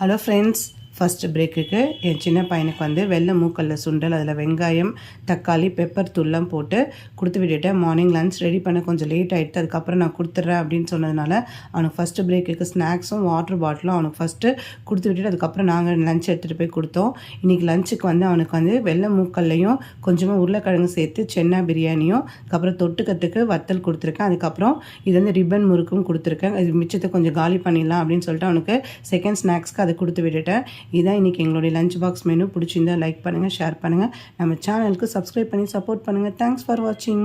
Hello friends, first பிரேக்குக்கு என் சின்ன பையனுக்கு வெள்ளை மூக்கல்ல சுண்டல், அதில் வெங்காயம், தக்காளி, பெப்பர் தூள்லாம் போட்டு கொடுத்து விட்டுட்டேன். மார்னிங் லன்ச் ரெடி பண்ண கொஞ்சம் லேட் ஆகிடுது. அதுக்கப்புறம் நான் கொடுத்துட்றேன் அப்படின்னு சொன்னதுனால அவனுக்கு ஃபஸ்ட்டு பிரேக்குக்கு ஸ்நாக்ஸும் வாட்டர் பாட்டிலும் அவனுக்கு ஃபஸ்ட்டு கொடுத்து விட்டுட்டு அதுக்கப்புறம் நாங்கள் லன்ச் எடுத்துகிட்டு போய் கொடுத்தோம். இன்றைக்கி லஞ்சுக்கு அவனுக்கு வெள்ளை மூக்கல்லையும் கொஞ்சமாக உருளைக்கிழங்கு சேர்த்து சென்னா பிரியாணியும், அதுக்கப்புறம் தொட்டுக்கத்துக்கு வத்தல் கொடுத்துருக்கேன். அதுக்கப்புறம் இது ரிப்பன் முறுக்கும் கொடுத்துருக்கேன். இது மிச்சத்தை கொஞ்சம் காலி பண்ணிடலாம் அப்படின்னு சொல்லிட்டு அவனுக்கு செகண்ட் ஸ்நாக்ஸ்க்கு அதை கொடுத்து விட்டுட்டேன். இதான் இன்றைக்கி எங்களுடைய லஞ்ச் பாக்ஸ் மெனு. பிடிச்சிருந்தால் லைக் பண்ணுங்கள், ஷேர் பண்ணுங்கள், நம்ம சேனலுக்கு சப்ஸ்கிரைப் பண்ணி சப்போர்ட் பண்ணுங்கள். தேங்க்ஸ் ஃபார் வாட்சிங்.